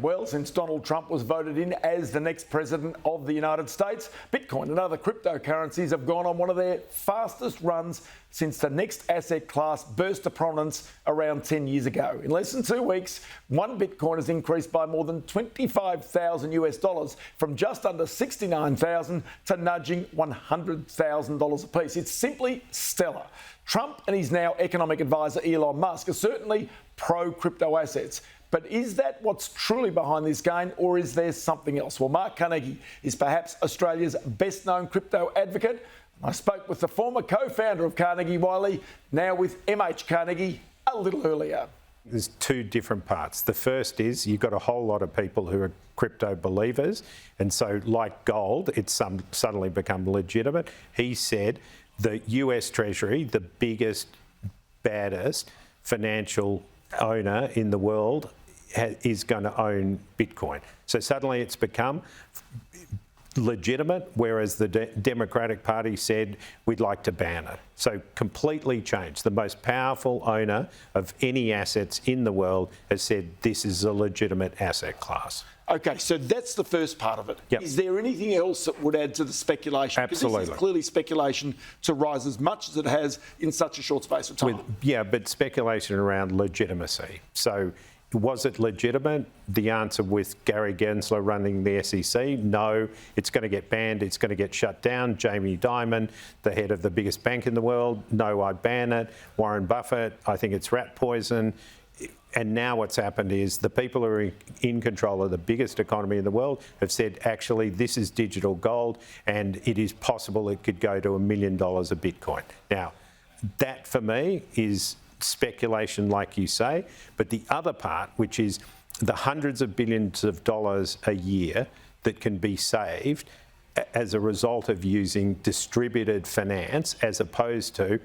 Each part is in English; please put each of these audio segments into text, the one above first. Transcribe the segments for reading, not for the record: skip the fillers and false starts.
Well, since Donald Trump was voted in as the next president of the United States, Bitcoin and other cryptocurrencies have gone on one of their fastest runs since the next asset class burst to prominence around 10 years ago. In less than 2 weeks, one Bitcoin has increased by more than $25,000 from just under $69,000 to nudging $100,000 apiece. It's simply stellar. Trump and his now economic advisor Elon Musk are certainly pro-crypto assets. But is that what's truly behind this gain, or is there something else? Well, Mark Carnegie is perhaps Australia's best-known crypto advocate. I spoke with the former co-founder of Carnegie Wiley, now with MH Carnegie, a little earlier. There's two different parts. The first is you've got a whole lot of people who are crypto believers, and so like gold, it's suddenly become legitimate. He said the US Treasury, the biggest, baddest financial owner in the world, is going to own Bitcoin. So suddenly it's become legitimate, whereas the Democratic Party said we'd like to ban it. So completely changed. The most powerful owner of any assets in the world has said this is a legitimate asset class. Okay, so that's the first part of it. Yep. Is there anything else that would add to the speculation? Absolutely. Because this is clearly speculation to rise as much as it has in such a short space of time. But speculation around legitimacy. So was it legitimate? The answer with Gary Gensler running the SEC, no, it's going to get banned, it's going to get shut down. Jamie Dimon, the head of the biggest bank in the world, no, I ban it. Warren Buffett, I think it's rat poison. And now what's happened is the people who are in control of the biggest economy in the world have said, actually, this is digital gold and it is possible it could go to $1 million a Bitcoin. Now, that for me is speculation, like you say, but the other part, which is the hundreds of billions of dollars a year that can be saved as a result of using distributed finance as opposed to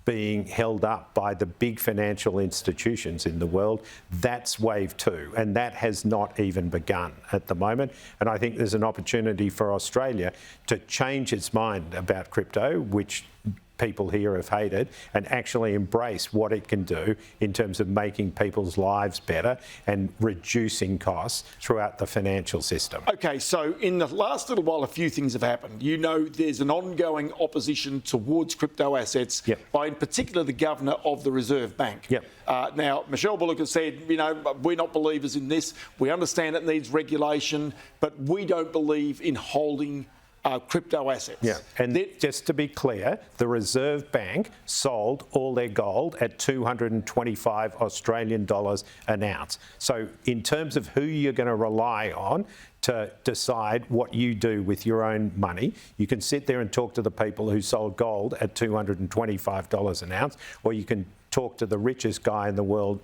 being held up by the big financial institutions in the world, that's wave two, and that has not even begun at the moment. And I think there's an opportunity for Australia to change its mind about crypto, which people here have hated, and actually embrace what it can do in terms of making people's lives better and reducing costs throughout the financial system. Okay, so in the last little while, a few things have happened. You know, there's an ongoing opposition towards crypto assets by, in particular, the governor of the Reserve Bank. Now, Michelle Bullock has said, you know, we're not believers in this. We understand it needs regulation, but we don't believe in holding crypto assets. Yeah, and just to be clear, the Reserve Bank sold all their gold at 225 Australian dollars an ounce. So in terms of who you're going to rely on to decide what you do with your own money, you can sit there and talk to the people who sold gold at $225 an ounce, or you can talk to the richest guy in the world,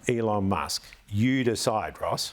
Elon Musk. You decide, Ross.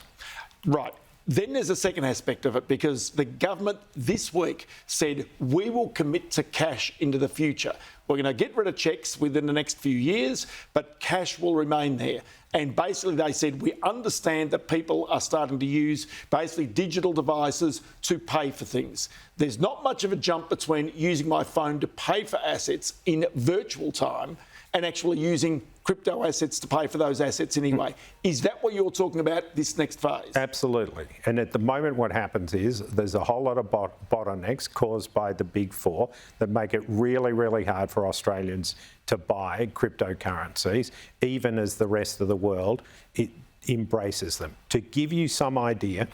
Right. Then there's a second aspect of it, because the government this week said we will commit to cash into the future. We're going to get rid of cheques within the next few years, but cash will remain there. And basically they said we understand that people are starting to use basically digital devices to pay for things. There's not much of a jump between using my phone to pay for assets in virtual time and actually using crypto assets to pay for those assets anyway. Is that what you're talking about, this next phase? Absolutely. And at the moment what happens is there's a whole lot of bottlenecks caused by the big four that make it really, really hard for Australians to buy cryptocurrencies, even as the rest of the world it embraces them. To give you some idea,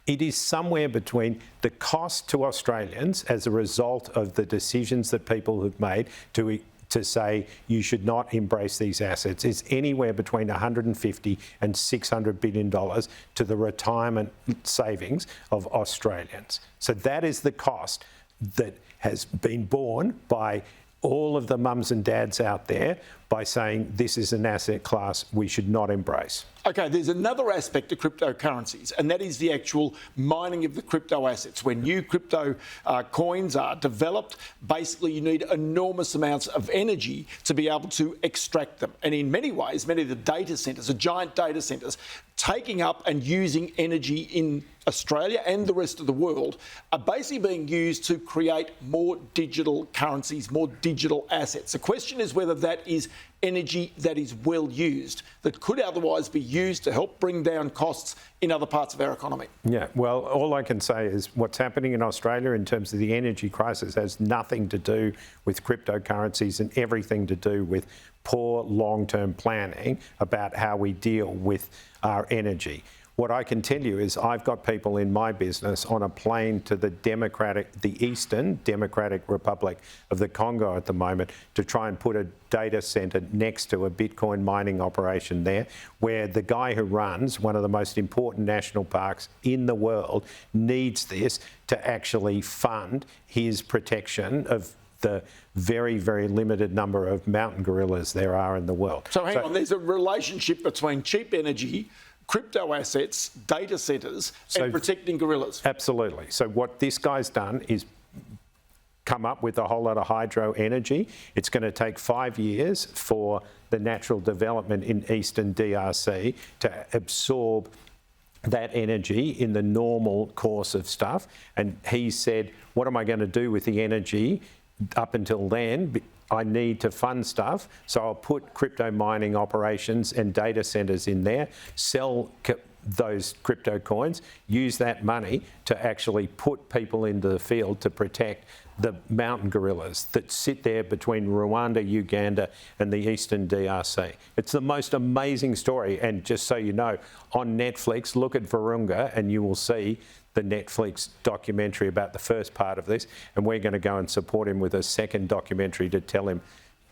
it is somewhere between the cost to Australians as a result of the decisions that people have made to say you should not embrace these assets is anywhere between $150 and $600 billion to the retirement savings of Australians. So that is the cost that has been borne by all of the mums and dads out there by saying this is an asset class we should not embrace. Okay, there's another aspect to cryptocurrencies, and that is the actual mining of the crypto assets. When new crypto coins are developed, basically you need enormous amounts of energy to be able to extract them. And in many ways, many of the data centres, the giant data centres, taking up and using energy in Australia and the rest of the world are basically being used to create more digital currencies, more digital assets. The question is whether that is energy that is well used, that could otherwise be used to help bring down costs in other parts of our economy? Yeah, well, all I can say is what's happening in Australia in terms of the energy crisis has nothing to do with cryptocurrencies and everything to do with poor long-term planning about how we deal with our energy. What I can tell you is I've got people in my business on a plane to the Eastern Democratic Republic of the Congo at the moment to try and put a data centre next to a Bitcoin mining operation there, where the guy who runs one of the most important national parks in the world needs this to actually fund his protection of the very, very limited number of mountain gorillas there are in the world. So hang on, there's a relationship between cheap energy, crypto assets, data centres and protecting gorillas. Absolutely. So what this guy's done is come up with a whole lot of hydro energy. It's going to take 5 years for the natural development in Eastern DRC to absorb that energy in the normal course of stuff. And he said, what am I going to do with the energy up until then? I need to fund stuff, so I'll put crypto mining operations and data centres in there, sell those crypto coins, use that money to actually put people into the field to protect the mountain gorillas that sit there between Rwanda, Uganda and the Eastern DRC. It's the most amazing story, and just so you know, on Netflix, look at Virunga and you will see the Netflix documentary about the first part of this, and we're going to go and support him with a second documentary to tell him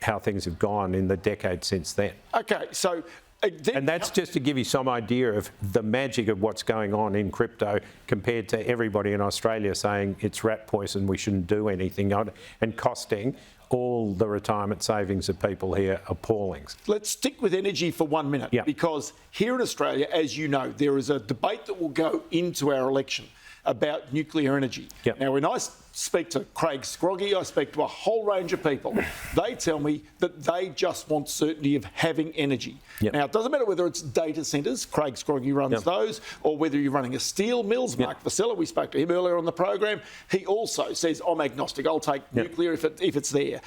how things have gone in the decade since then. Okay, so... and that's just to give you some idea of the magic of what's going on in crypto compared to everybody in Australia saying it's rat poison, we shouldn't do anything on it, and costing all the retirement savings of people here appalling. Let's stick with energy for 1 minute, because here in Australia, as you know, there is a debate that will go into our election about nuclear energy. Now, when I speak to Craig Scroggie, I speak to a whole range of people, they tell me that they just want certainty of having energy. Now, it doesn't matter whether it's data centres, Craig Scroggie runs those, or whether you're running a steel mills. Mark Vasella, we spoke to him earlier on the program, he also says, I'm agnostic, I'll take nuclear if it's there.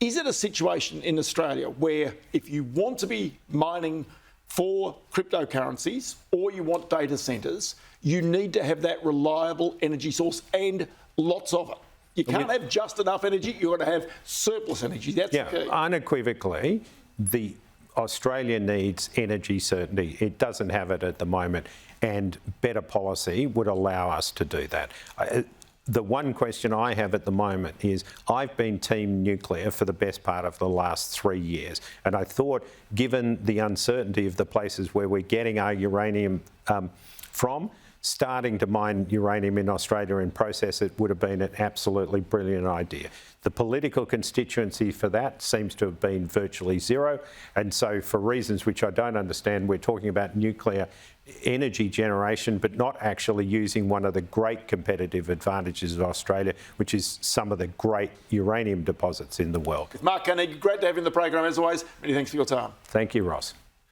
Is it a situation in Australia where if you want to be mining for cryptocurrencies or you want data centres, you need to have that reliable energy source and lots of it? You can't have just enough energy, you've got to have surplus energy. That's the key. Unequivocally, Australia needs energy certainty. It doesn't have it at the moment, and better policy would allow us to do that. The one question I have at the moment is I've been team nuclear for the best part of the last 3 years, and I thought, given the uncertainty of the places where we're getting our uranium from, starting to mine uranium in Australia and process it would have been an absolutely brilliant idea. The political constituency for that seems to have been virtually zero, and so for reasons which I don't understand, we're talking about nuclear energy generation, but not actually using one of the great competitive advantages of Australia, which is some of the great uranium deposits in the world. Mark Carnegie, great to have you in the program as always. Many thanks for your time. Thank you, Ross.